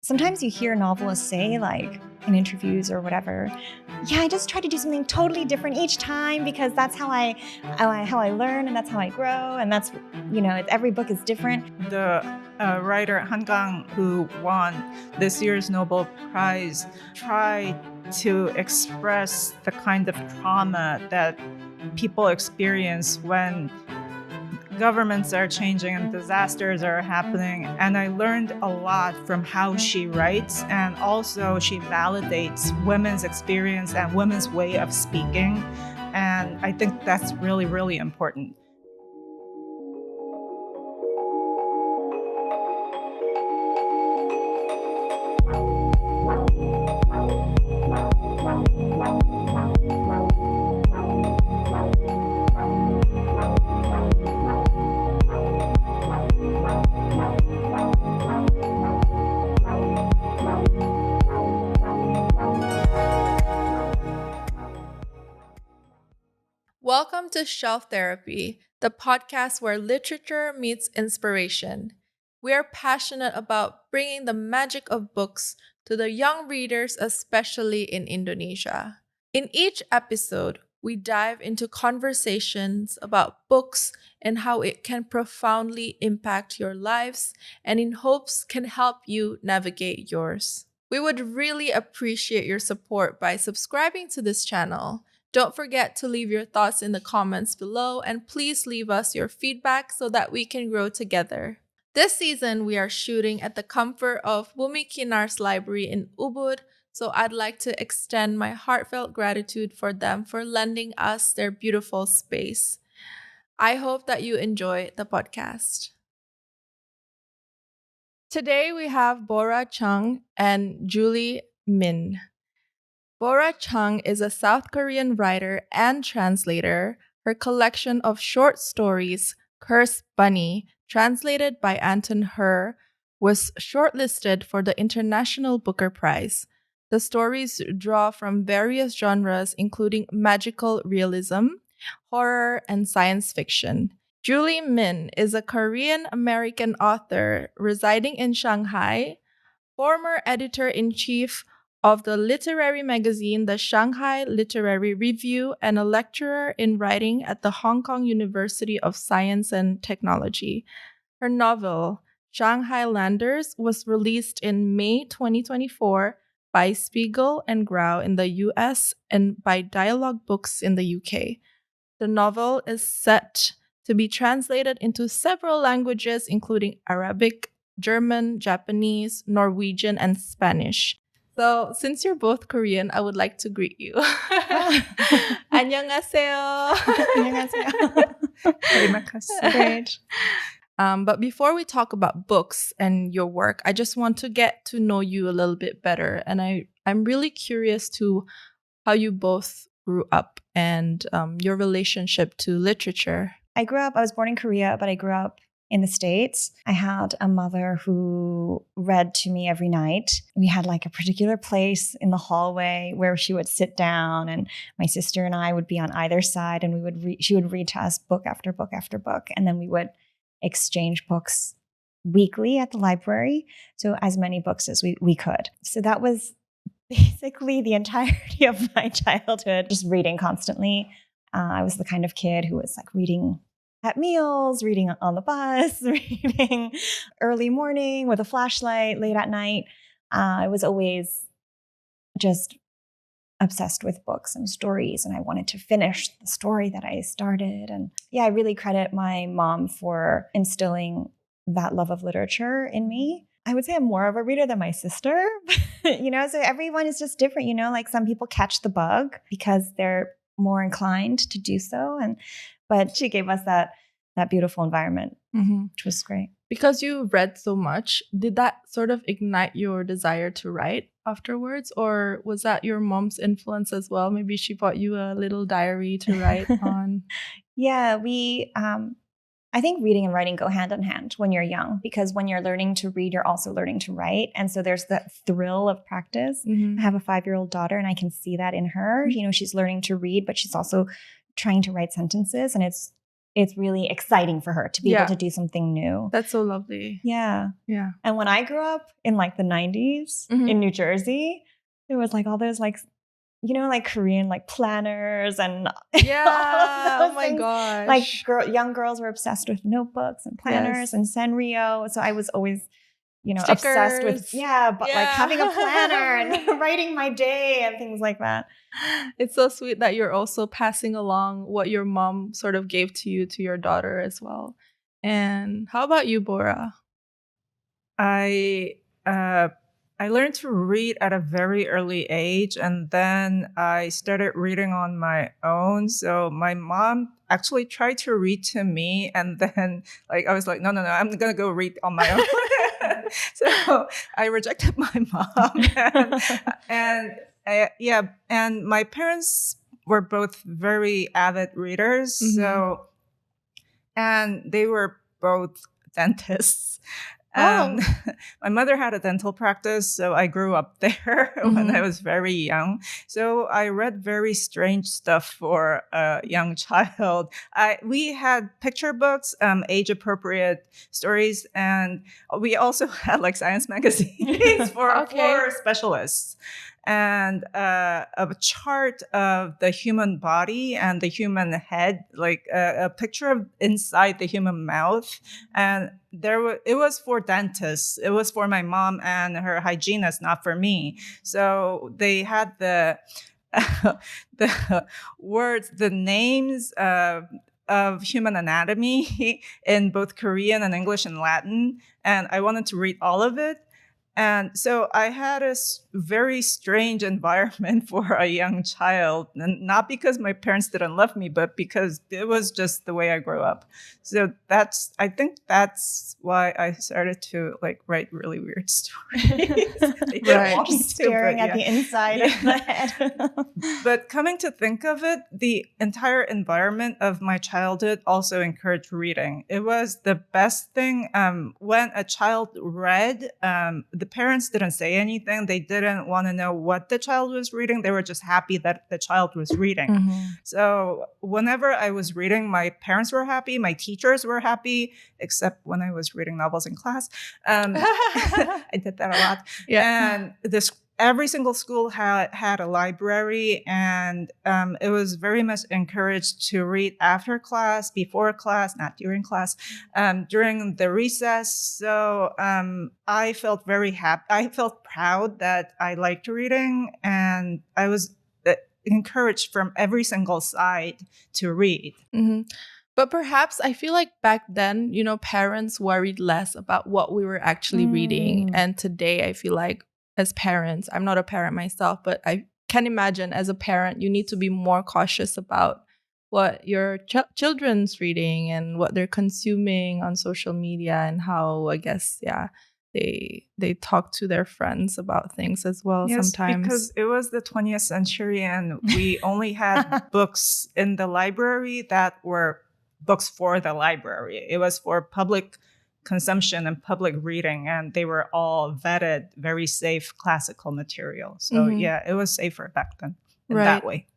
Sometimes you hear novelists say, like in interviews or whatever, yeah, I just try to do something totally different each time because that's how I learn and that's how I grow. And that's, every book is different. The writer Han Gang, who won this year's Nobel Prize, tried to express the kind of trauma that people experience when governments are changing and disasters are happening. And I learned a lot from how she writes, and also she validates women's experience and women's way of speaking. And I think that's really, really important. Welcome to Shelf Therapy, the podcast where literature meets inspiration. We are passionate about bringing the magic of books to the young readers, especially in Indonesia. In each episode, we dive into conversations about books and how it can profoundly impact your lives, and in hopes can help you navigate yours. We would really appreciate your support by subscribing to this channel. Don't forget to leave your thoughts in the comments below, and please leave us your feedback so that we can grow together. This season, we are shooting at the comfort of Bumi Kinar's library in Ubud, so I'd like to extend my heartfelt gratitude for them for lending us their beautiful space. I hope that you enjoy the podcast. Today, we have Bora Chung and Juli Min. Bora Chung is a South Korean writer and translator. Her collection of short stories, Cursed Bunny, translated by Anton Her, was shortlisted for the International Booker Prize. The stories draw from various genres, including magical realism, horror, and science fiction. Juli Min is a Korean-American author residing in Shanghai, former editor-in-chief of the literary magazine The Shanghai Literary Review, and a lecturer in writing at the Hong Kong University of Science and Technology. Her novel, Shanghailanders, was released in May 2024 by Spiegel and Grau in the US and by Dialogue Books in the UK. The novel is set to be translated into several languages, including Arabic, German, Japanese, Norwegian, and Spanish. So, since you're both Korean, I would like to greet you. 안녕하세요. Annyeonghaseyo. Terima kasih. Great. But before we talk about books and your work, I just want to get to know you a little bit better. And I'm really curious to how you both grew up and your relationship to literature. I was born in Korea, but I grew up in the States. I had a mother who read to me every night. We had like a particular place in the hallway where she would sit down, and my sister and I would be on either side, and she would read to us book after book after book, and then we would exchange books weekly at the library. So as many books as we could. So that was basically the entirety of my childhood, just reading constantly. I was the kind of kid who was like reading at meals, reading on the bus, reading early morning with a flashlight, late at night. I was always just obsessed with books and stories, and I wanted to finish the story that I started. And yeah, I really credit my mom for instilling that love of literature in me. I would say I'm more of a reader than my sister, so everyone is just different, like some people catch the bug because they're more inclined to do so. But she gave us that beautiful environment, which was great. Because you read so much, did that sort of ignite your desire to write afterwards? Or was that your mom's influence as well? Maybe she bought you a little diary to write on. Yeah, I think reading and writing go hand in hand when you're young, because when you're learning to read, you're also learning to write. And so there's that thrill of practice. I have a 5-year-old daughter, and I can see that in her. She's learning to read, but she's also trying to write sentences. And it's it's really exciting for her to be able to do something new. That's so lovely. Yeah. Yeah. And when I grew up in like the 90s in New Jersey, there was like all those like, you know, like Korean like planners and oh my things. gosh. Like young girls were obsessed with notebooks and planners and Sanrio. So I was always, you know, Stickers. obsessed with, like having a planner and writing my day and things like that. It's so sweet that you're also passing along what your mom sort of gave to you, to your daughter as well. And how about you, Bora? I learned to read at a very early age, and then I started reading on my own. So my mom actually tried to read to me, and then like I was like, no, I'm gonna go read on my own. So I rejected my mom, and my parents were both very avid readers. So, and they were both dentists. My mother had a dental practice, so I grew up there when I was very young. So I read very strange stuff for a young child. We had picture books, age-appropriate stories, and we also had like science magazines for specialists. And a chart of the human body and the human head, like a picture of inside the human mouth. And it was for dentists. It was for my mom and her hygienist, not for me. So they had the words, the names of human anatomy in both Korean and English and Latin. And I wanted to read all of it. And so I had a very strange environment for a young child, and not because my parents didn't love me, but because it was just the way I grew up. So I think that's why I started to like write really weird stories. Staring at the inside of the head. But coming to think of it, the entire environment of my childhood also encouraged reading. It was the best thing. When a child read, the parents didn't say anything. They didn't want to know what the child was reading. They were just happy that the child was reading. So whenever I was reading, my parents were happy. My teachers were happy, except when I was reading novels in class. I did that a lot. And every single school had a library, and it was very much encouraged to read after class, before class, not during class, during the recess. So I felt very happy. I felt proud that I liked reading, and I was encouraged from every single side to read. But perhaps I feel like back then, you know, parents worried less about what we were actually reading. And today I feel like as parents, I'm not a parent myself, but I can imagine as a parent, you need to be more cautious about what your children's reading and what they're consuming on social media, and how, I guess, they talk to their friends about things as well sometimes. Because it was the 20th century and we only had books in the library that were books for the library. It was for public consumption and public reading, and they were all vetted, very safe classical material. So it was safer back then in that way.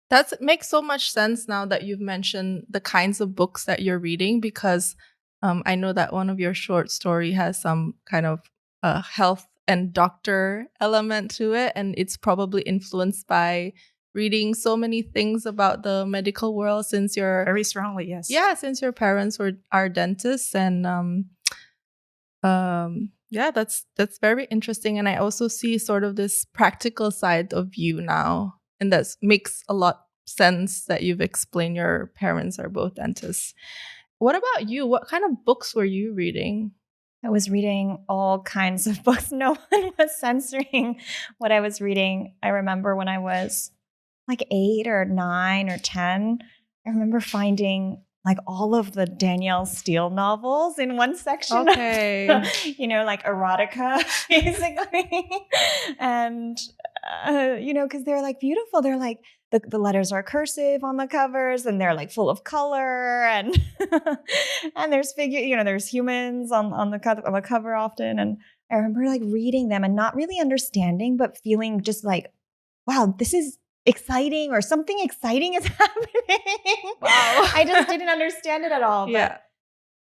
That makes so much sense now that you've mentioned the kinds of books that you're reading, because I know that one of your short story has some kind of health and doctor element to it, and it's probably influenced by reading so many things about the medical world since you're very strongly, yes. Yeah, since your parents are dentists, and that's very interesting. And I also see sort of this practical side of you now, and that makes a lot sense that you've explained your parents are both dentists. What about you? What kind of books were you reading? I was reading all kinds of books. No one was censoring what I was reading. I remember when I was like 8 or 9 or 10, I remember finding like all of the Danielle Steele novels in one section. Okay. You know, like erotica, basically. And, you know, because they're like beautiful. They're like, the letters are cursive on the covers, and they're like full of color, and and there's there's humans on the cover often. And I remember like reading them and not really understanding, but feeling just like, wow, this is exciting or something exciting is happening. Wow. I just didn't understand it at all. But,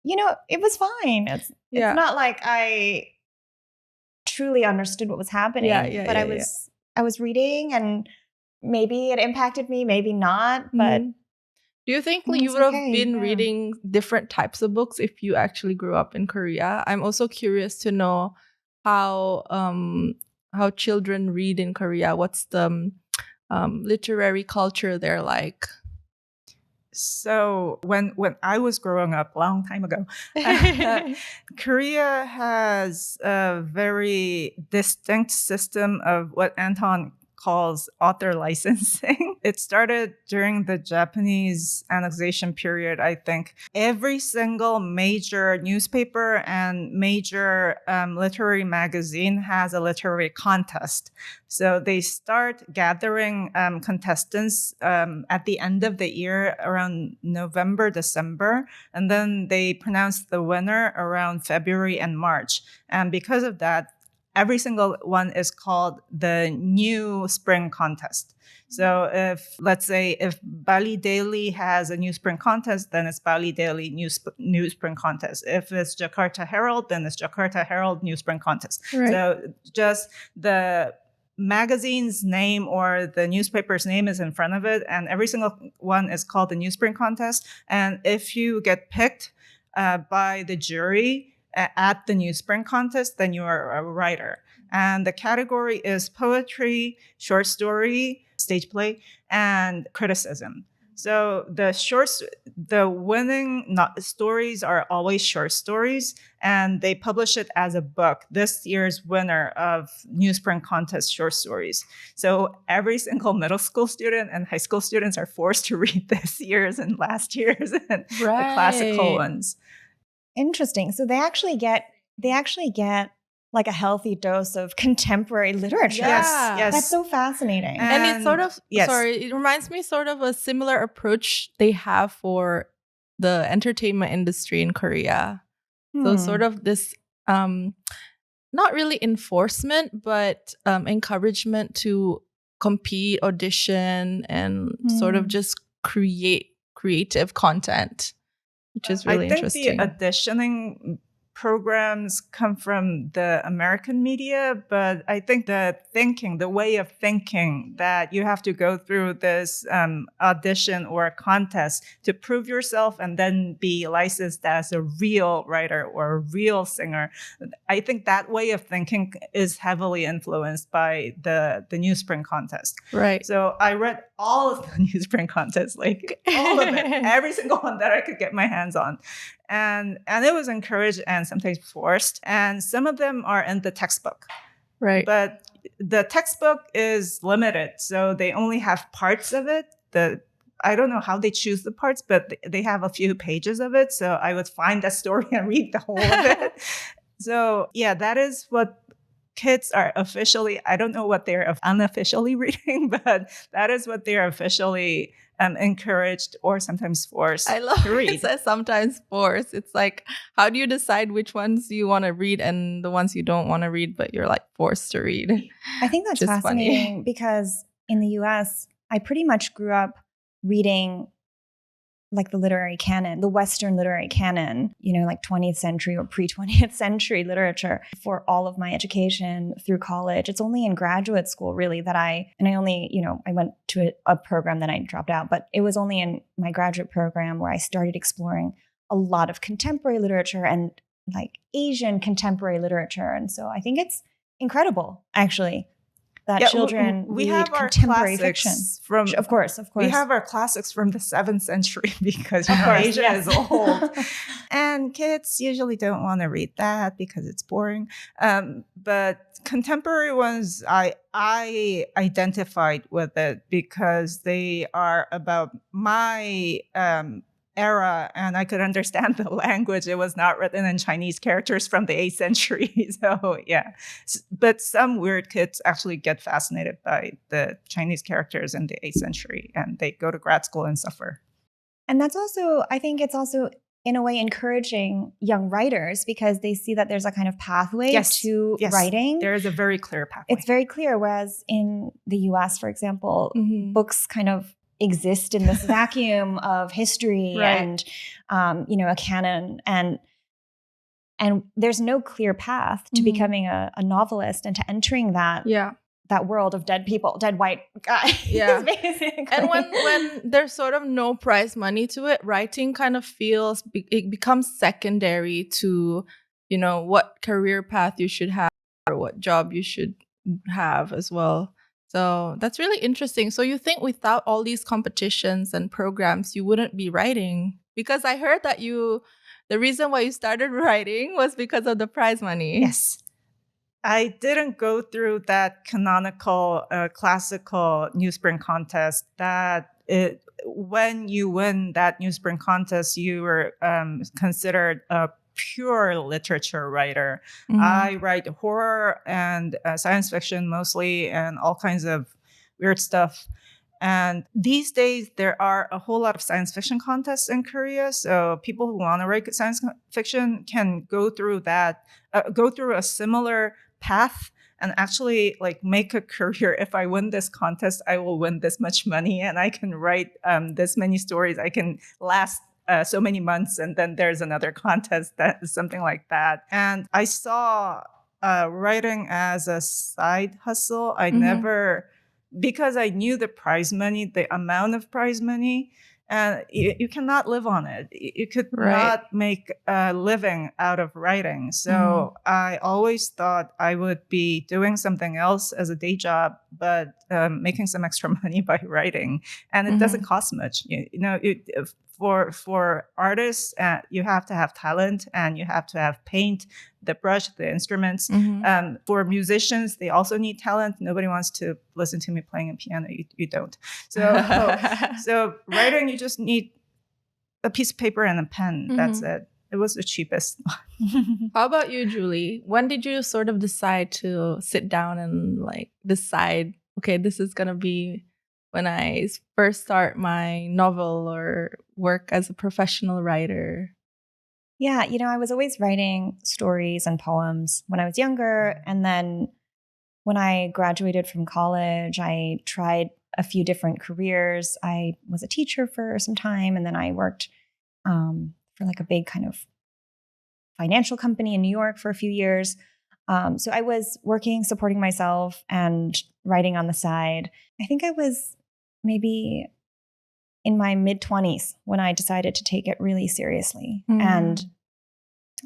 Yeah. it was fine. It's not like I truly understood what was happening. But I was reading, and maybe it impacted me, maybe not. But do you think it's you would have okay, been yeah. reading different types of books if you actually grew up in Korea? I'm also curious to know how children read in Korea. What's the literary culture there like? So when I was growing up a long time ago, Korea has a very distinct system of what Anton calls author licensing. It started during the Japanese annexation period, I think. Every single major newspaper and major literary magazine has a literary contest. So they start gathering contestants at the end of the year around November, December, and then they pronounce the winner around February and March. And because of that, every single one is called the New Spring Contest. So let's say if Bali Daily has a New Spring Contest, then it's Bali Daily New Spring Contest. If it's Jakarta Herald, then it's Jakarta Herald New Spring Contest. Right. So just the magazine's name or the newspaper's name is in front of it, and every single one is called the New Spring Contest. And if you get picked by the jury at the New Spring Contest, then you are a writer. And the category is poetry, short story, stage play, and criticism. So the winning stories are always short stories, and they publish it as a book. This year's winner of New Spring Contest short stories. So every single middle school student and high school students are forced to read this year's and last year's and the classical ones. Interesting. So they actually get like a healthy dose of contemporary literature. Yes. That's so fascinating. And it's sort of, it reminds me sort of a similar approach they have for the entertainment industry in Korea. So sort of this, not really enforcement, but encouragement to compete, audition, and sort of just create creative content, which is really interesting. I think the auditioning programs come from the American media, but I think the way of thinking that you have to go through this audition or a contest to prove yourself and then be licensed as a real writer or a real singer, I think that way of thinking is heavily influenced by the New Spring Contest. Right. So I read all of the New Spring Contest, like all of it, every single one that I could get my hands on. And it was encouraged and sometimes forced. And some of them are in the textbook. Right. But the textbook is limited. So they only have parts of it. I don't know how they choose the parts, but they have a few pages of it. So I would find that story and read the whole of it. So yeah, that is what kids are officially, I don't know what they're unofficially reading, but that is what they're officially encouraged or sometimes forced I love to read. It says sometimes forced. It's like, how do you decide which ones you want to read and the ones you don't want to read, but you're like forced to read? I think that's fascinating because in the US, I pretty much grew up reading like the literary canon, the Western literary canon, like 20th century or pre-20th century literature for all of my education through college. It's only in graduate school really that I went to a program that I dropped out, but it was only in my graduate program where I started exploring a lot of contemporary literature and like Asian contemporary literature. And so I think it's incredible, actually, that children we read have our contemporary fiction. Of course. We have our classics from the 7th century because Asia is old. And kids usually don't want to read that because it's boring. But contemporary ones, I identified with it because they are about my era, and I could understand the language. It was not written in Chinese characters from the 8th century. So yeah, but some weird kids actually get fascinated by the Chinese characters in the 8th century, and they go to grad school and suffer. And that's also, I think it's also in a way encouraging young writers because they see that there's a kind of pathway to writing. There is a very clear pathway. It's very clear. Whereas in the US, for example, books kind of exist in this vacuum of history and, a canon. And there's no clear path to becoming a novelist and to entering that world of dead people, dead white guys. Yeah. Basically. And when there's sort of no prize money to it, writing kind of feels, it becomes secondary to, what career path you should have or what job you should have as well. So that's really interesting. So you think without all these competitions and programs, you wouldn't be writing? Because I heard that the reason why you started writing was because of the prize money. Yes. I didn't go through that canonical, classical newsprint contest when you win that newsprint contest, you were considered a pure literature writer. I write horror and science fiction mostly and all kinds of weird stuff. And these days, there are a whole lot of science fiction contests in Korea. So people who want to write science fiction can go through a similar path and actually make a career. If I win this contest, I will win this much money and I can write this many stories. I can last so many months. And then there's another contest that is something like that. And I saw writing as a side hustle. I never... Because I knew the prize money, the amount of prize money, and you cannot live on it. You could not make a living out of writing. So I always thought I would be doing something else as a day job, but making some extra money by writing. And it doesn't cost much. For artists, you have to have talent and you have to have paint, the brush, the instruments. For musicians, they also need talent. Nobody wants to listen to me playing a piano. You don't. So writing, you just need a piece of paper and a pen. That's it. It was the cheapest. How about you, Julie? When did you sort of decide to sit down and decide, okay, this is going to be when I first start my novel or work as a professional writer? Yeah, I was always writing stories and poems when I was younger. And then when I graduated from college, I tried a few different careers. I was a teacher for some time, and then I worked for a big kind of financial company in New York for a few years. So I was working, supporting myself and writing on the side. I think I was maybe in my mid-20s when I decided to take it really seriously. And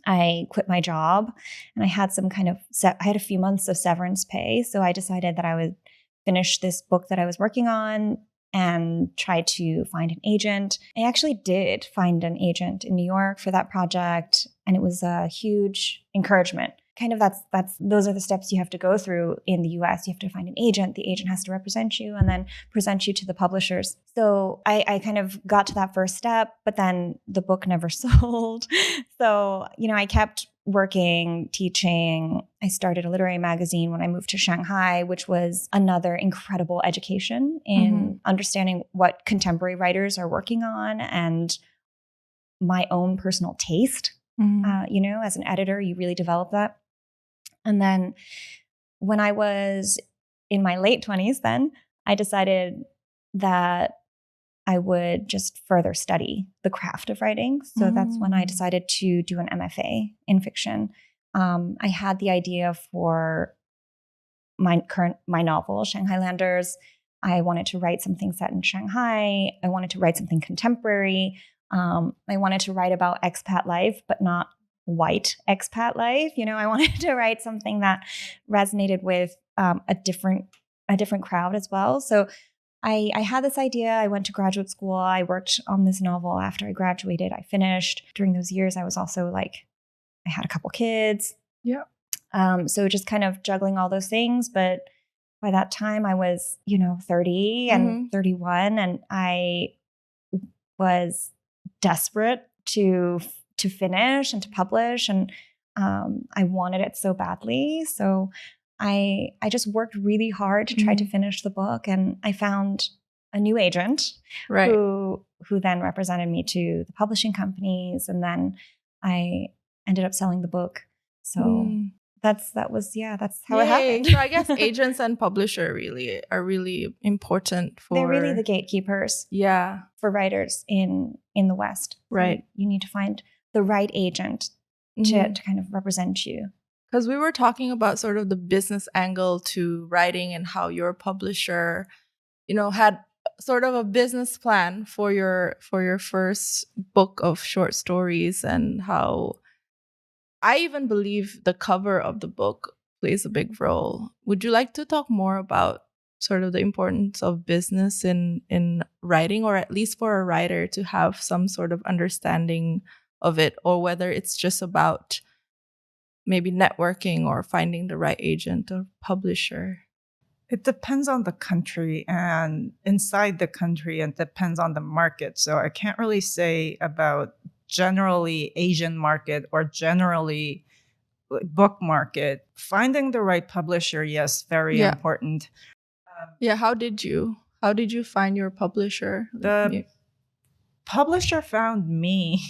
I quit my job and I had some kind of, I had a few months of severance pay. So I decided that I would finish this book that I was working on and try to find an agent. I actually did find an agent in New York for that project. And it was a huge encouragement. Kind of those are the steps you have to go through in the US. You have to find an agent. The agent has to represent you and then present you to the publishers. So I kind of got to that first step, but then the book never sold. So, I kept working, teaching. I started a literary magazine when I moved to Shanghai, which was another incredible education in understanding what contemporary writers are working on and my own personal taste. As an editor, you really develop that. And then when I was in my late 20s, then I decided that I would just further study the craft of writing. So that's when I decided to do an MFA in fiction. I had the idea for my novel, Shanghailanders. I wanted to write something set in Shanghai. I wanted to write something contemporary. I wanted to write about expat life, but not white expat life. I wanted to write something that resonated with a different crowd as well. So I had this idea. I went to graduate school. I worked on this novel after I graduated. I finished. During those years, I was also I had a couple kids. Yeah. So just kind of juggling all those things. But by that time, I was, 30 and 31, and I was desperate to finish and to publish, and I wanted it so badly. So I just worked really hard to try to finish the book, and I found a new agent who who then represented me to the publishing companies. And then I ended up selling the book. So that's how it happened. So I guess agents and publisher are really important for... They're really the gatekeepers for writers in the West. Right. So you need to find the right agent to kind of represent you. Because we were talking about sort of the business angle to writing and how your publisher, had sort of a business plan for your first book of short stories, and how I even believe the cover of the book plays a big role. Would you like to talk more about sort of the importance of business in writing, or at least for a writer to have some sort of understanding of it, or whether it's just about maybe networking or finding the right agent or publisher? It depends on the country, and inside the country, and depends on the market. So I can't really say about generally Asian market or generally book market. Finding the right publisher, yes, very important. How did you find your publisher? The publisher found me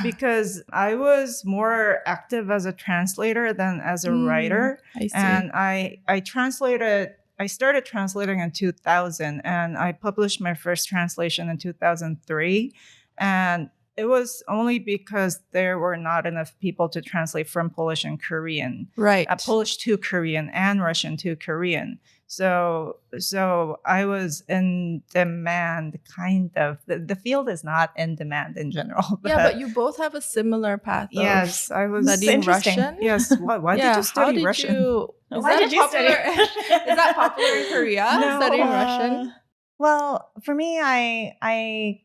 because I was more active as a translator than as a writer. I see. And I started translating in 2000, and I published my first translation in 2003. And it was only because there were not enough people to translate from Polish and Korean. Right. Polish to Korean and Russian to Korean. So I was in demand, kind of. The field is not in demand in general. But you both have a similar path. Yes, I was studying Russian. Yes. Why did you study Russian? Why did you study Russian? Is that popular in Korea? No. Studying Russian? Well, for me, I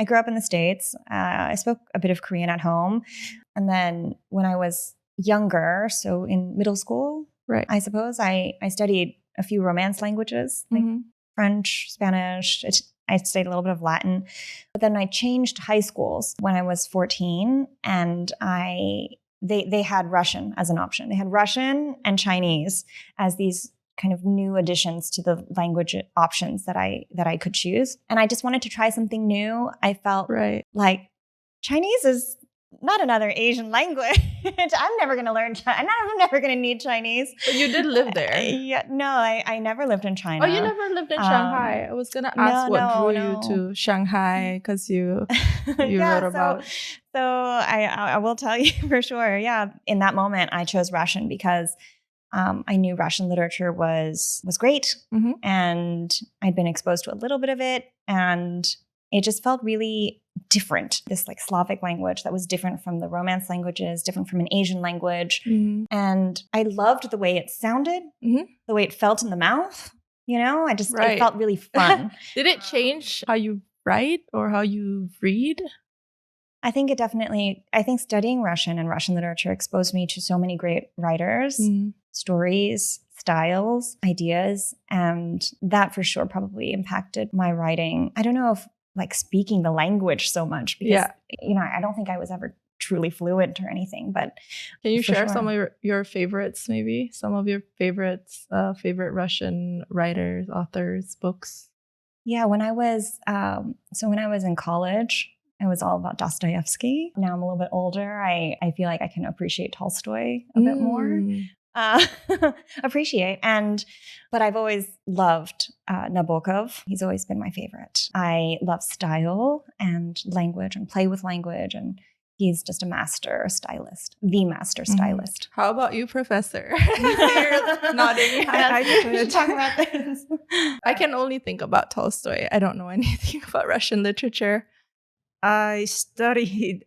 grew up in the States. I spoke a bit of Korean at home. And then when I was younger, so in middle school, I suppose, I studied a few Romance languages, like French, Spanish. I studied a little bit of Latin. But then I changed high schools when I was 14, and they had Russian as an option. They had Russian and Chinese as these kind of new additions to the language options that I could choose. And I just wanted to try something new. I felt like Chinese is not another Asian language. I'm never going to learn Chinese. I'm never going to need Chinese. But you did live there. I never lived in China. Oh, you never lived in Shanghai. I was going to ask what drew you to Shanghai, because you wrote about... So I will tell you for sure. Yeah, in that moment, I chose Russian because I knew Russian literature was great, and I'd been exposed to a little bit of it, and it just felt really different. This like Slavic language that was different from the Romance languages, different from an Asian language, and I loved the way it sounded, the way it felt in the mouth. It felt really fun. Did it change how you write or how you read? I think it definitely, studying Russian and Russian literature exposed me to so many great writers, stories, styles, ideas, and that for sure probably impacted my writing. I don't know if like speaking the language so much because, I don't think I was ever truly fluent or anything, but can you share some of your favorites, maybe some of your favorites, favorite Russian writers, authors, books? Yeah, when I was in college, it was all about Dostoevsky. Now I'm a little bit older. I feel like I can appreciate Tolstoy a bit more. But I've always loved Nabokov. He's always been my favorite. I love style and language and play with language, and he's just a master stylist, the master stylist. How about you, Professor? You're nodding. I should talk about this. I can only think about Tolstoy. I don't know anything about Russian literature. I studied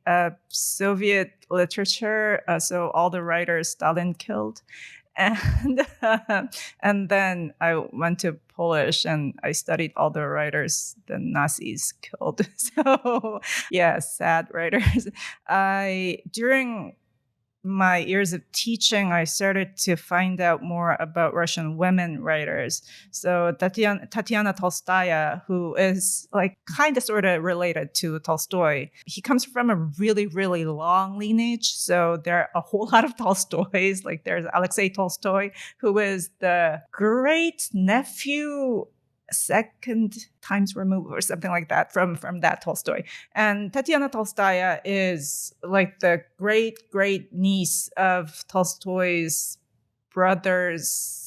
Soviet literature, so all the writers Stalin killed. And then I went to Polish and I studied all the writers the Nazis killed. So yeah, sad writers. During my years of teaching, I started to find out more about Russian women writers. So Tatiana Tolstaya, who is like kind of sort of related to Tolstoy, he comes from a really, really long lineage. So there are a whole lot of Tolstoys. Like there's Alexei Tolstoy, who is the great nephew second times removed or something like that from that Tolstoy. And Tatiana Tolstaya is like the great niece of Tolstoy's brother's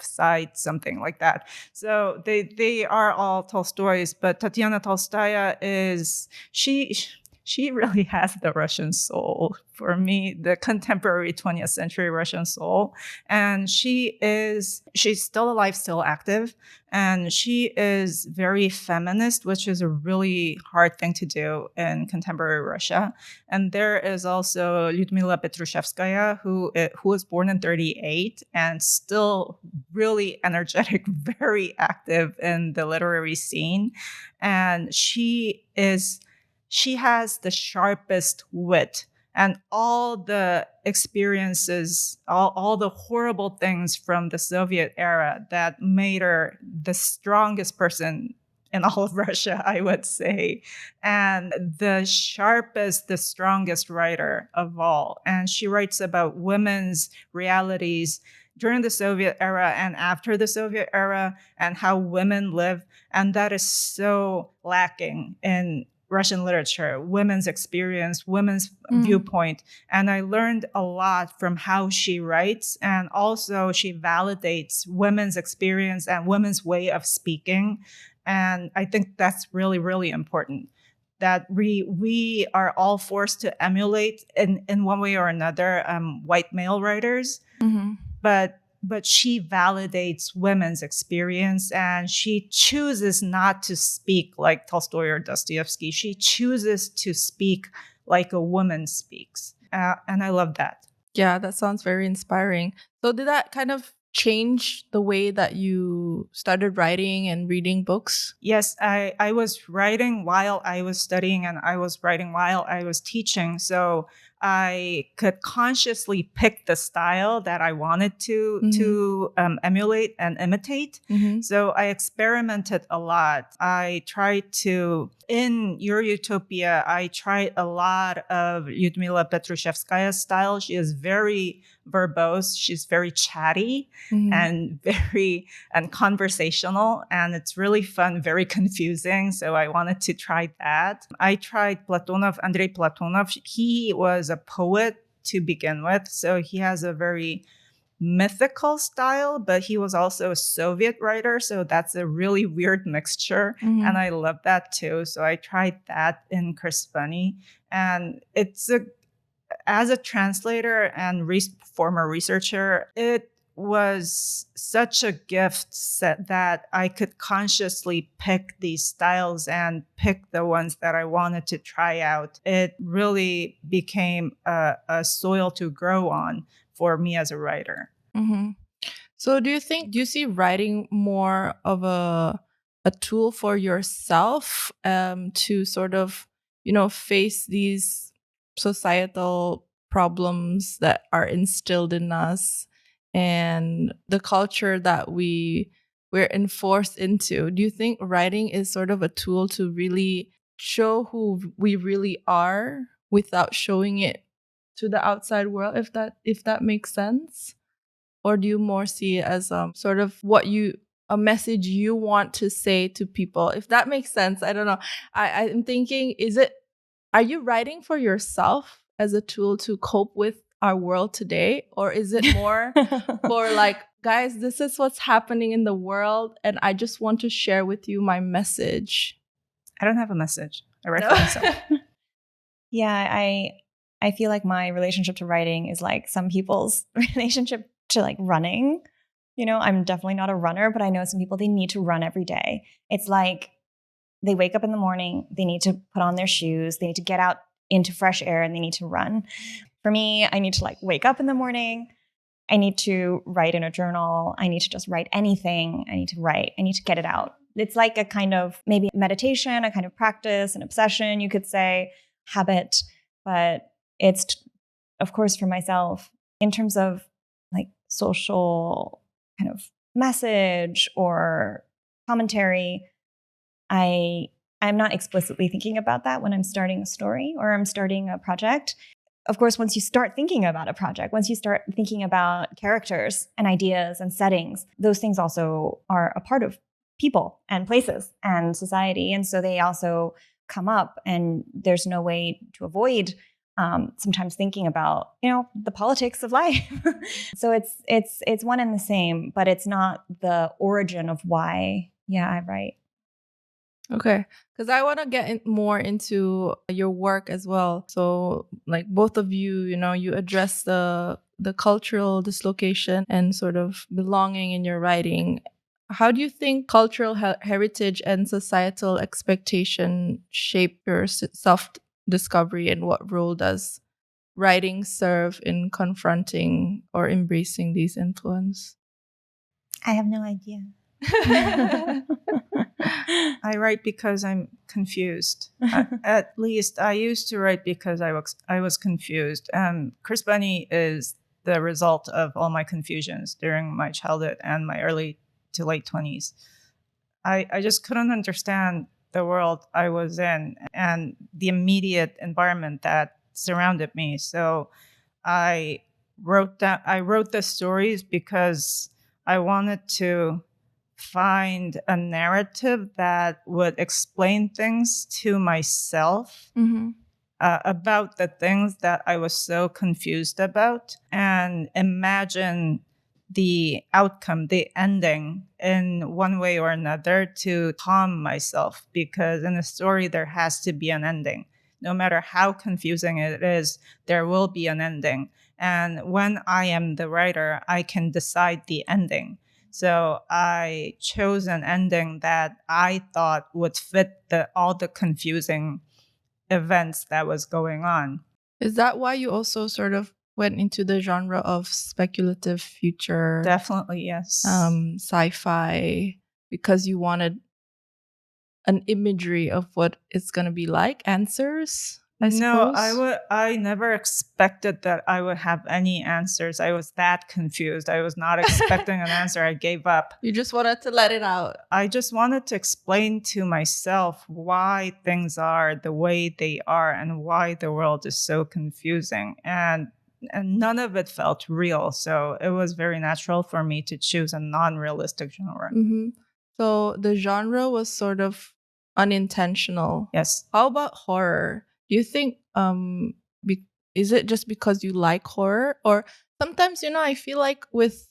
side, something like that. So they are all Tolstoys, but Tatiana Tolstaya is she really has the Russian soul for me, the contemporary 20th century Russian soul. And she's still alive, still active. And she is very feminist, which is a really hard thing to do in contemporary Russia. And there is also Lyudmila Petrushevskaya, who was born in 1938 and still really energetic, very active in the literary scene. And she has the sharpest wit, and all the experiences, all the horrible things from the Soviet era that made her the strongest person in all of Russia, I would say, and the sharpest, the strongest writer of all. And she writes about women's realities during the Soviet era and after the Soviet era, and how women live. And that is so lacking in Russian literature, women's experience, women's viewpoint. And I learned a lot from how she writes. And also she validates women's experience and women's way of speaking. And I think that's really, really important, that we are all forced to emulate in one way or another white male writers. Mm-hmm. But she validates women's experience, and she chooses not to speak like Tolstoy or Dostoevsky. She chooses to speak like a woman speaks. And I love that. Yeah, that sounds very inspiring. So did that kind of change the way that you started writing and reading books? Yes, I was writing while I was studying, and I was writing while I was teaching. So I could consciously pick the style that I wanted to emulate and imitate. Mm-hmm. So I experimented a lot. I tried to, in Your Utopia, I tried a lot of Lyudmila Petrushevskaya's style. She is very verbose. She's very chatty and very conversational, and it's really fun, very confusing. So I wanted to try that. I tried Andrei Platonov. He was a poet to begin with, so he has a very mythical style, but he was also a Soviet writer, so that's a really weird mixture, and I love that too. So I tried that in Chris Bunny, and as a translator and former researcher, it was such a gift set that I could consciously pick these styles and pick the ones that I wanted to try out. It really became a soil to grow on for me as a writer. Mm-hmm. So do you see writing more of a tool for yourself to sort of, face these societal problems that are instilled in us and the culture that we're enforced into? Do you think writing is sort of a tool to really show who we really are without showing it to the outside world, if that makes sense? Or do you more see it as sort of a message you want to say to people? If that makes sense, I don't know. I'm thinking, are you writing for yourself as a tool to cope with our world today? Or is it more for like, guys, this is what's happening in the world, and I just want to share with you my message? I don't have a message. I write for myself. Yeah, I feel like my relationship to writing is like some people's relationship to like running. I'm definitely not a runner, but I know some people, they need to run every day. It's like they wake up in the morning, they need to put on their shoes, they need to get out into fresh air, and they need to run. For me, I need to like wake up in the morning. I need to write in a journal. I need to just write anything. I need to write. I need to get it out. It's like a kind of maybe meditation, a kind of practice, an obsession, you could say, habit. But it's, of course, for myself, in terms of like social kind of message or commentary, I'm not explicitly thinking about that when I'm starting a story or I'm starting a project. Of course, once you start thinking about a project, once you start thinking about characters and ideas and settings, those things also are a part of people and places and society. And so they also come up, and there's no way to avoid sometimes thinking about, the politics of life. So it's one and the same, but it's not the origin of why, I write. Okay, because I want to get more into your work as well. So, like both of you, you address the cultural dislocation and sort of belonging in your writing. How do you think cultural heritage and societal expectation shape your self-discovery, and what role does writing serve in confronting or embracing these influences? I have no idea. I write because I'm confused. At least I used to write because I was confused. Chris Bunny is the result of all my confusions during my childhood and my early to late 20s. I just couldn't understand the world I was in and the immediate environment that surrounded me. So I wrote the stories because I wanted to find a narrative that would explain things to myself about the things that I was so confused about, and imagine the outcome, the ending in one way or another to calm myself. Because in a story, there has to be an ending. No matter how confusing it is, there will be an ending. And when I am the writer, I can decide the ending. So I chose an ending that I thought would fit all the confusing events that was going on. Is that why you also sort of went into the genre of speculative future? Definitely, yes. Sci-fi, because you wanted an imagery of what it's going to be like, answers? I suppose. I never expected that I would have any answers. I was that confused. I was not expecting an answer. I gave up. You just wanted to let it out. I just wanted to explain to myself why things are the way they are and why the world is so confusing. And none of it felt real. So it was very natural for me to choose a non-realistic genre. So the genre was sort of unintentional. Yes. How about horror? Do you think is it just because you like horror? Or sometimes, I feel like with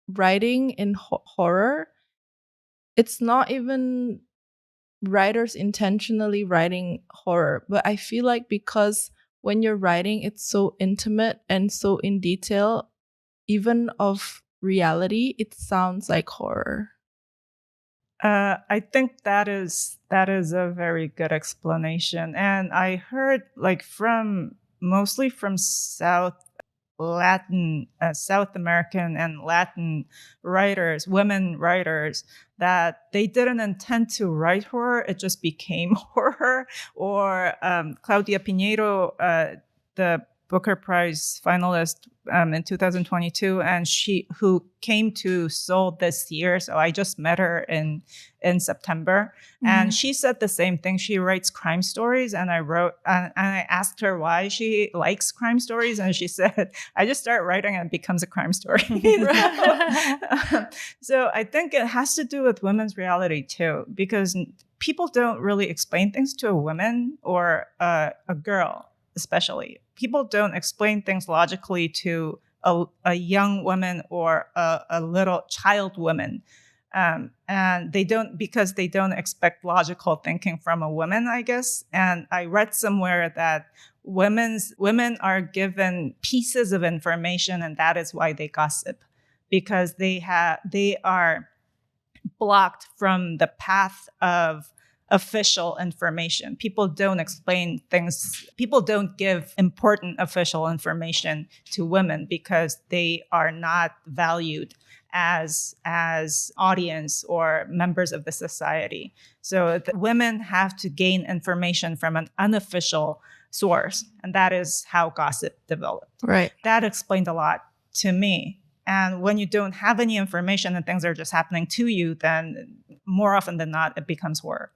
writing in horror, it's not even writers intentionally writing horror, but I feel like because when you're writing, it's so intimate and so in detail, even of reality, it sounds like horror. I think that is a very good explanation, and I heard mostly from South American and Latin writers, women writers, that they didn't intend to write horror; it just became horror. Or Claudia Pinheiro, the Booker Prize finalist in 2022, and who came to Seoul this year. So I just met her in September, and she said the same thing. She writes crime stories, and I asked her why she likes crime stories, and she said, "I just start writing and it becomes a crime story." So I think it has to do with women's reality too, because people don't really explain things to a woman or a girl, especially. People don't explain things logically to a young woman or a little child woman. And they don't, because they don't expect logical thinking from a woman, I guess. And I read somewhere that women are given pieces of information, and that is why they gossip, because they are blocked from the path of official information. People don't explain things. People don't give important official information to women because they are not valued as audience or members of the society. So women have to gain information from an unofficial source, and that is how gossip developed. Right. That explained a lot to me. And when you don't have any information and things are just happening to you, then more often than not, it becomes horror.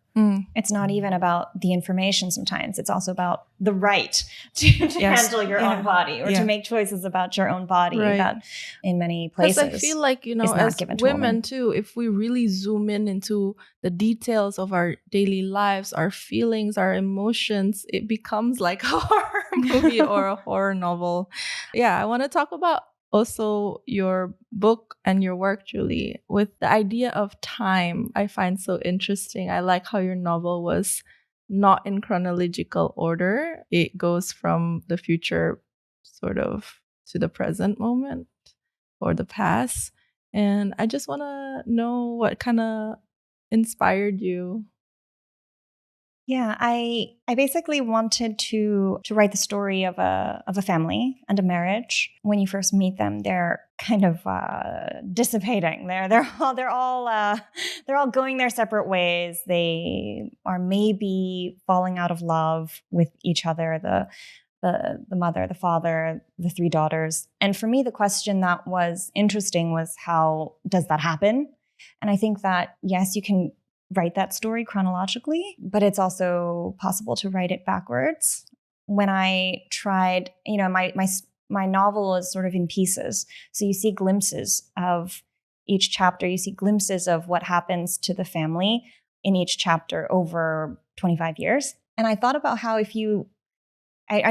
It's not even about the information sometimes. It's also about the right to handle your own body or to make choices about your own body that in many places. Because I feel like, as women too, if we really zoom into the details of our daily lives, our feelings, our emotions, it becomes like a horror movie or a horror novel. Yeah, I want to talk about also your book and your work, Julie, with the idea of time. I find so interesting. I like how your novel was not in chronological order. It goes from the future sort of to the present moment or the past. And I just want to know what kind of inspired you. Yeah, I basically wanted to write the story of a family and a marriage. When you first meet them, they're kind of dissipating. They're all going their separate ways. They are maybe falling out of love with each other. The mother, the father, the three daughters. And for me, the question that was interesting was, how does that happen? And I think that yes, you can write that story chronologically, but it's also possible to write it backwards. When I tried, my novel is sort of in pieces. So you see glimpses of each chapter. You see glimpses of what happens to the family in each chapter over 25 years. And I thought about how I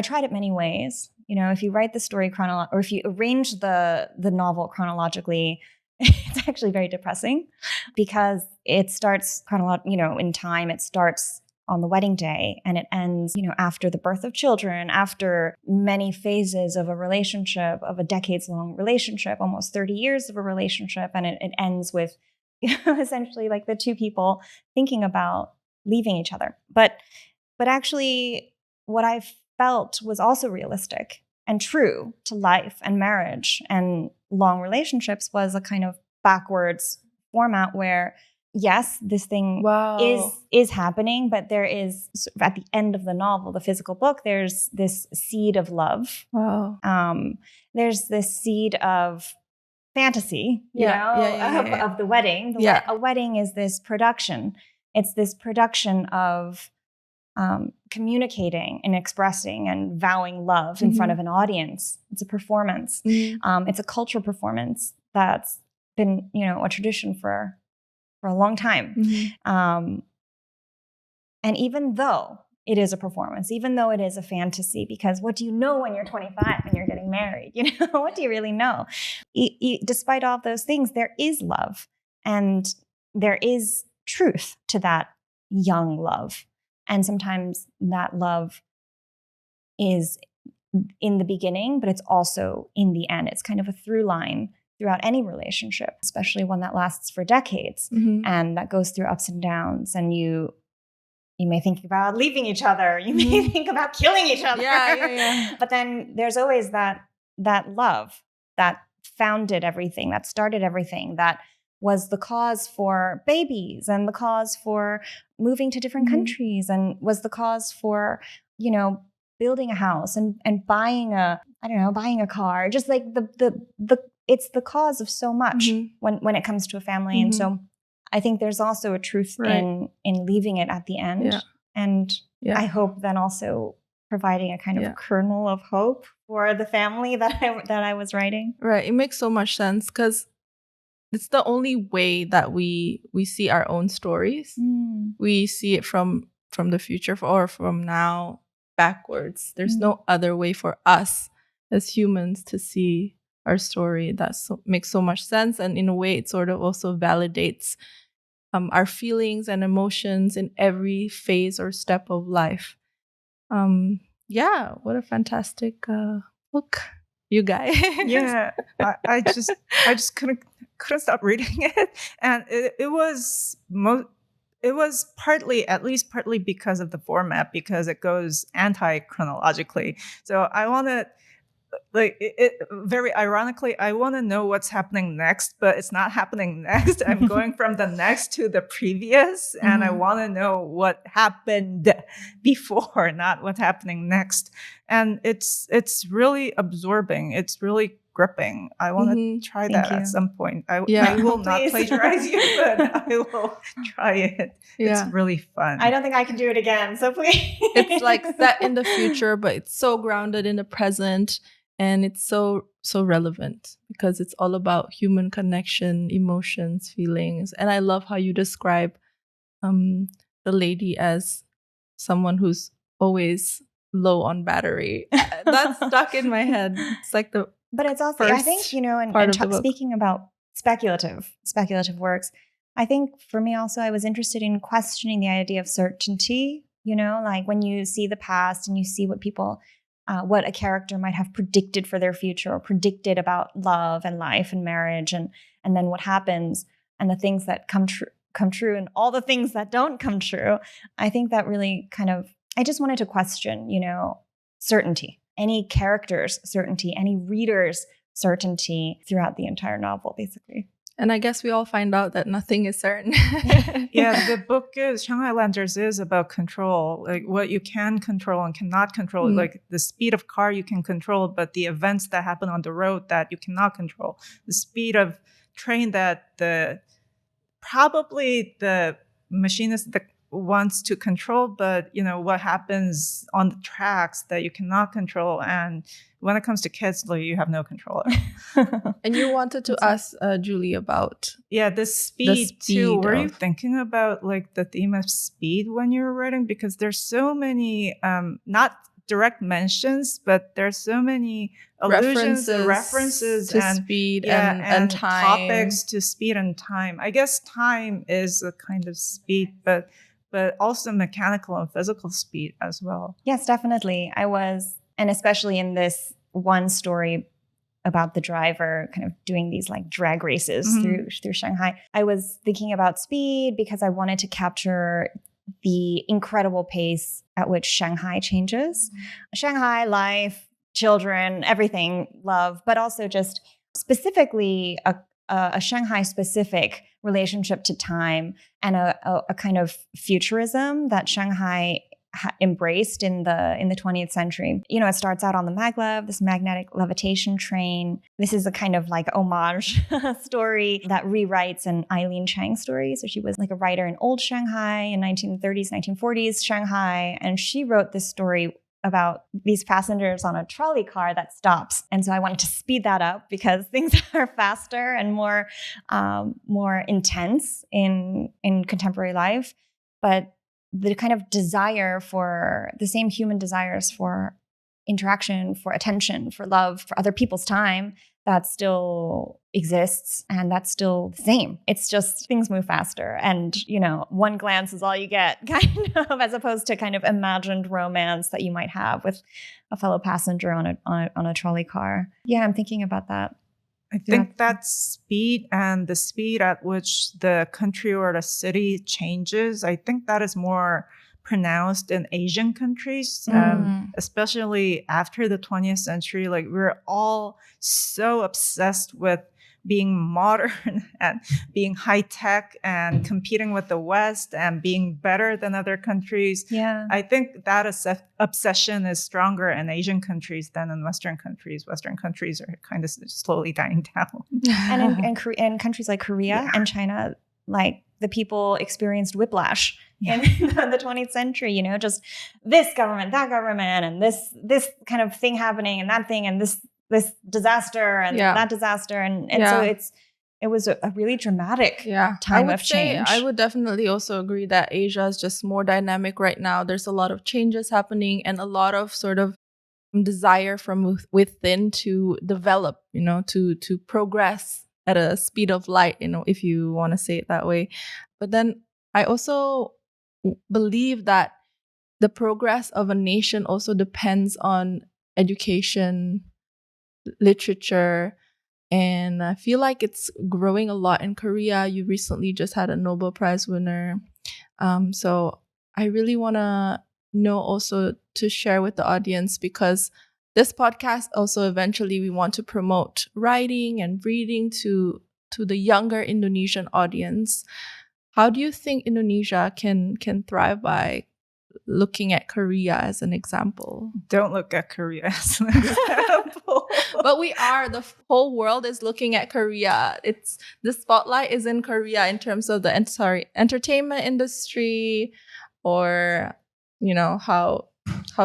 tried it many ways. If you write the story or if you arrange the novel chronologically, it's actually very depressing because it starts in time. It starts on the wedding day and it ends, after the birth of children, after many phases of a relationship, of a decades-long relationship, almost 30 years of a relationship, and it ends with essentially like the two people thinking about leaving each other. But actually, what I felt was also realistic and true to life and marriage and long relationships was a kind of backwards format where, yes, this thing is happening, but there is, at the end of the novel, the physical book, there's this seed of love. Wow. There's this seed of fantasy, of the wedding. A wedding is this production. It's this production of communicating and expressing and vowing love in front of an audience. It's a performance. It's a cultural performance that's been, a tradition for a long time. And even though it is a performance, even though it is a fantasy, because what do you know when you're 25 and you're getting married? What do you really know? Despite all of those things, there is love and there is truth to that young love. And sometimes that love is in the beginning, but it's also in the end. It's kind of a through line throughout any relationship, especially one that lasts for decades and that goes through ups and downs. And you may think about leaving each other. You may think about killing each other. Yeah. But then there's always that love that founded everything, that started everything, that was the cause for babies and the cause for moving to different countries and was the cause for, building a house and buying a car. Just like it's the cause of so much when it comes to a family. And so I think there's also a truth in leaving it at the end. Yeah. And I hope then also providing a kind of kernel of hope for the family that I was writing. Right. It makes so much sense because it's the only way that we see our own stories. We see it from the future or from now backwards. There's no other way for us as humans to see our story. That makes so much sense. And in a way, it sort of also validates our feelings and emotions in every phase or step of life. What a fantastic book, you guys. Yeah, I just couldn't stop reading it, and it was partly because of the format, because it goes anti-chronologically. So I want to, very ironically, I want to know what's happening next, but it's not happening next. I'm going from the next to the previous, and I want to know what happened before, not what's happening next. And it's really absorbing. It's really gripping. I want to try Thank that you. at some point. I Yeah. will not Please. plagiarize you, but I will try it. Yeah. It's really fun. I don't think I can do it again, so please. It's like set in the future, but it's so grounded in the present, and it's so relevant because it's all about human connection, emotions, feelings. And I love how you describe the lady as someone who's always low on battery. That's stuck in my head. It's like the But it's also, I think, and speaking about speculative works, I think for me also, I was interested in questioning the idea of certainty, like when you see the past and you see what people, what a character might have predicted for their future or predicted about love and life and marriage and then what happens and the things that come true and all the things that don't come true. I think that really I just wanted to question, certainty, any character's certainty, any reader's certainty throughout the entire novel, basically. And I guess we all find out that nothing is certain. Yeah, the book Shanghailanders is about control, like what you can control and cannot control. Like the speed of car you can control, but the events that happen on the road that you cannot control. The speed of train that probably the machinist that wants to control, but what happens on the tracks that you cannot control. And when it comes to kids, like, you have no control. And you wanted to ask Julie about the speed too. Were you thinking about like the theme of speed when you were writing? Because there's so many not direct mentions, but there's so many allusions and references to and speed and time. Topics to speed and time. I guess time is a kind of speed, but also mechanical and physical speed as well. Yes, definitely. I was, and especially in this one story about the driver kind of doing these like drag races through Shanghai, I was thinking about speed because I wanted to capture the incredible pace at which Shanghai changes. Shanghai, life, children, everything, love, but also just specifically a Shanghai-specific relationship to time and a kind of futurism that Shanghai embraced in the 20th century. It starts out on the maglev, this magnetic levitation train. This is a kind of like homage story that rewrites an Eileen Chang story. So she was like a writer in old Shanghai in 1930s, 1940s Shanghai, and she wrote this story about these passengers on a trolley car that stops. And so I wanted to speed that up because things are faster and more intense in contemporary life. But the kind of desire for the same human desires for interaction, for attention, for love, for other people's time, that still exists and that's still the same. It's just things move faster and, one glance is all you get, kind of, as opposed to kind of imagined romance that you might have with a fellow passenger on a trolley car. Yeah, I'm thinking about that. I think that speed and the speed at which the country or the city changes, I think that is more pronounced in Asian countries, especially after the 20th century. Like, we're all so obsessed with being modern and being high tech and competing with the West and being better than other countries. Yeah, I think that obsession is stronger in Asian countries than in Western countries. Western countries are kind of slowly dying down. And in countries like Korea and China, like the people experienced whiplash in the 20th century, just this government, that government, and this kind of thing happening and that thing and this disaster and that disaster. And so it was a really dramatic time of change. I would definitely also agree that Asia is just more dynamic right now. There's a lot of changes happening and a lot of sort of desire from within to develop, to progress at a speed of light, if you want to say it that way. But then I also believe that the progress of a nation also depends on education, literature, and I feel like it's growing a lot in Korea. You recently just had a Nobel Prize winner. So I really want to know also to share with the audience, because this podcast also eventually we want to promote writing and reading to the younger Indonesian audience. How do you think Indonesia can thrive by looking at Korea as an example. Don't look at Korea as an example. But we are. The whole world is looking at Korea. It's the spotlight is in Korea in terms of the entertainment industry, or how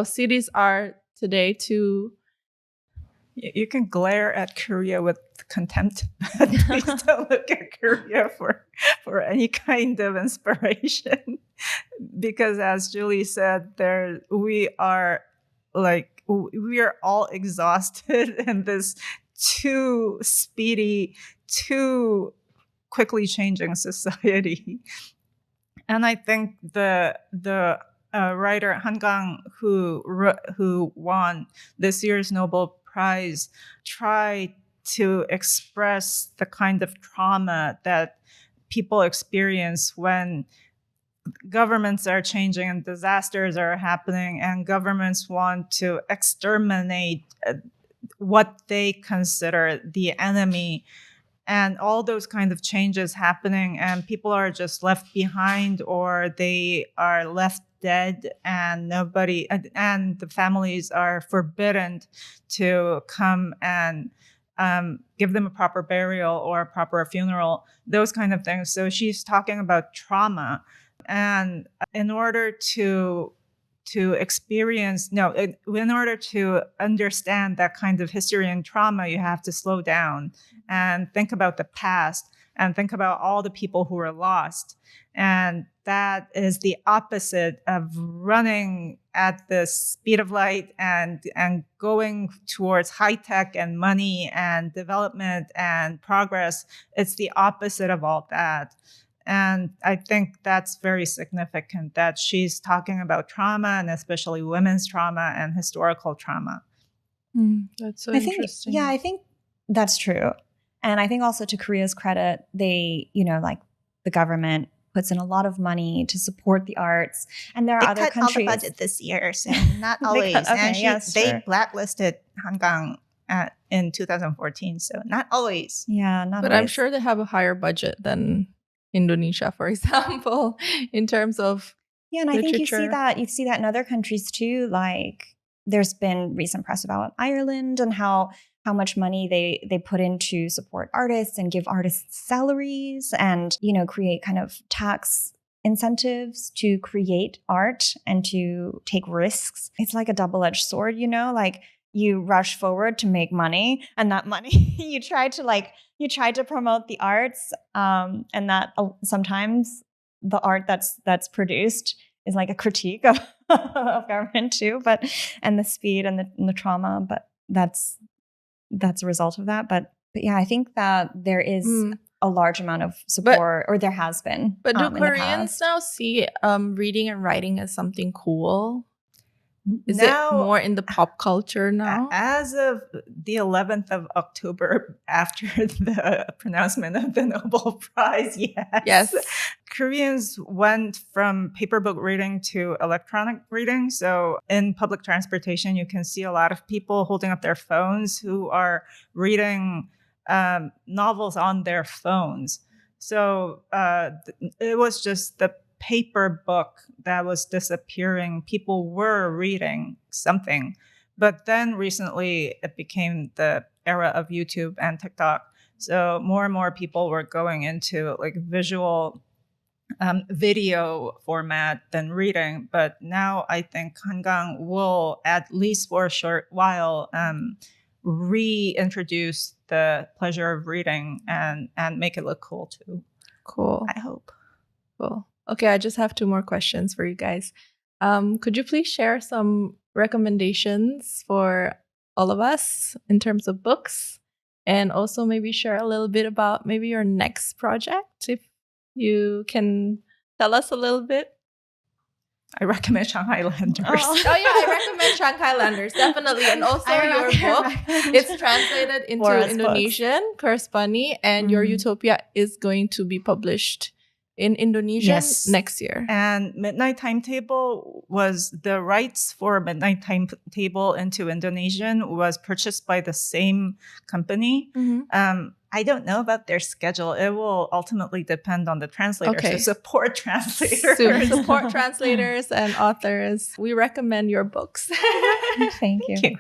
cities are today too. You can glare at Korea with contempt, but please don't look at Korea for any kind of inspiration. Because as Julie said, we are all exhausted in this too speedy, too quickly changing society. And I think the writer Han Gang, who won this year's Nobel Prize, tried to express the kind of trauma that people experience when governments are changing and disasters are happening, and governments want to exterminate what they consider the enemy, and all those kind of changes happening, and people are just left behind, or they are left dead, and the families are forbidden to come and give them a proper burial or a proper funeral, those kind of things. So she's talking about trauma. And in order to understand that kind of history and trauma, you have to slow down and think about the past and think about all the people who were lost. And that is the opposite of running at the speed of light and going towards high tech and money and development and progress. It's the opposite of all that. And I think that's very significant that she's talking about trauma, and especially women's trauma and historical trauma. That's so interesting. I think that's true. And I think also, to Korea's credit, they, the government puts in a lot of money to support the arts. And there are other countries. They cut all the budget this year, so not always. They blacklisted Han Gang in 2014, so not always. Yeah, not but always. I'm sure they have a higher budget than Indonesia, for example, in terms of and I literature. think you see that in other countries too. Like, there's been recent press about Ireland and how much money they put in to support artists and give artists salaries and create kind of tax incentives to create art and to take risks. It's like a double-edged sword, like you rush forward to make money, and that money you try to promote the arts, and that sometimes the art that's produced is like a critique of government too, and the speed and the trauma, but that's a result of that. But yeah, I think that there is a large amount of support, or there has been. But do Koreans now see reading and writing as something cool? Is it more in the pop culture now? As of the 11th of October, after the pronouncement of the Nobel Prize, yes. Koreans went from paper book reading to electronic reading. So in public transportation, you can see a lot of people holding up their phones who are reading novels on their phones. So it was just the paper book that was disappearing. People were reading something. But then recently it became the era of YouTube and TikTok. So more and more people were going into like visual video format than reading. But now I think Han Gang will, at least for a short while, reintroduce the pleasure of reading and make it look cool too. Cool. I hope. Cool. Okay, I just have 2 more questions for you guys. Could you please share some recommendations for all of us in terms of books? And also maybe share a little bit about maybe your next project, if you can tell us a little bit. I recommend Shanghailanders. Oh yeah, I recommend Shanghailanders, definitely. And also your book. It's translated into Bora's Indonesian, Curse Bunny, and your Utopia is going to be published in Indonesian next year. And Midnight Timetable was the rights for Midnight Timetable into Indonesian was purchased by the same company. Mm-hmm. I don't know about their schedule. It will ultimately depend on the translator. Okay. So support translators. Support translators and authors. We recommend your books. Thank you.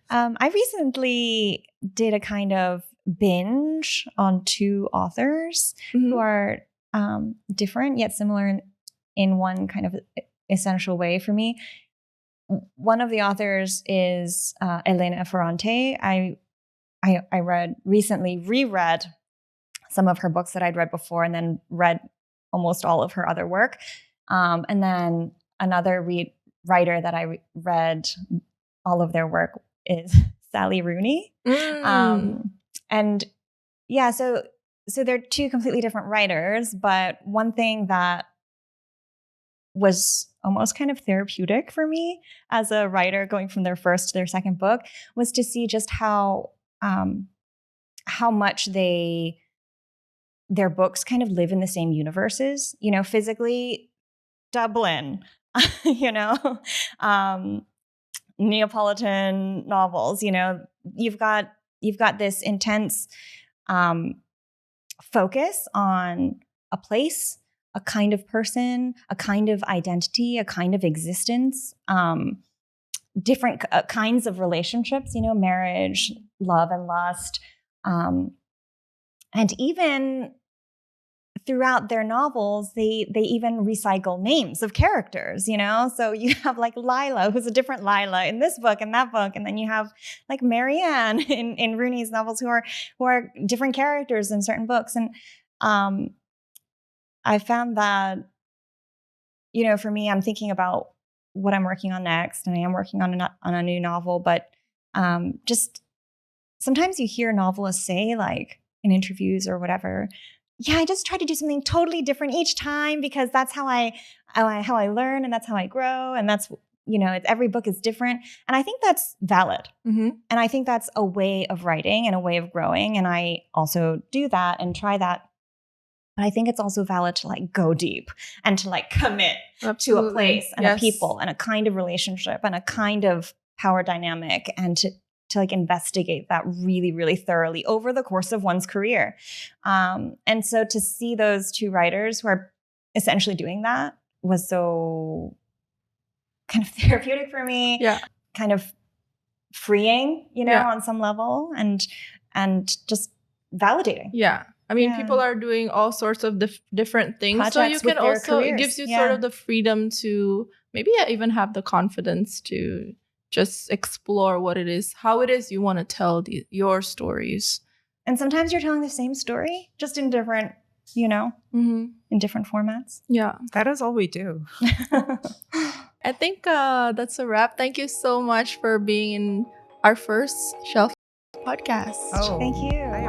I recently did a kind of binge on 2 authors who are different yet similar in one kind of essential way for me. One of the authors is Elena Ferrante. I reread some of her books that I'd read before and then read almost all of her other work. And then another writer that I read all of their work is Sally Rooney. And yeah, so they're 2 completely different writers, but one thing that was almost kind of therapeutic for me as a writer going from their first to their second book was to see just how much their books kind of live in the same universes, physically Dublin, Neapolitan novels, you've got this intense focus on a place, a kind of person, a kind of identity, a kind of existence, different kinds of relationships, marriage, love and lust. And even throughout their novels, they even recycle names of characters, So you have like Lila, who's a different Lila in this book and that book. And then you have like Marianne in Rooney's novels who are different characters in certain books. And I found that, for me, I'm thinking about what I'm working on next, and I am working on a new novel. But just sometimes you hear novelists say, like in interviews or whatever, yeah, I just try to do something totally different each time because that's how I learn and that's how I grow, and that's every book is different, and I think that's valid, and I think that's a way of writing and a way of growing, and I also do that and try that. But I think it's also valid to like go deep and to like commit to a place and a people and a kind of relationship and a kind of power dynamic, and to like investigate that really, really thoroughly over the course of one's career. And so to see those 2 writers who are essentially doing that was so kind of therapeutic for me, kind of freeing, on some level, and just validating. Yeah. I mean, people are doing all sorts of different things. Projects so you can also, careers. It gives you sort of the freedom to maybe even have the confidence to just explore what it is, how it is you want to tell your stories. And sometimes you're telling the same story, just in different, in different formats. Yeah. That is all we do. I think that's a wrap. Thank you so much for being in our first Shelf podcast. Oh, thank you. I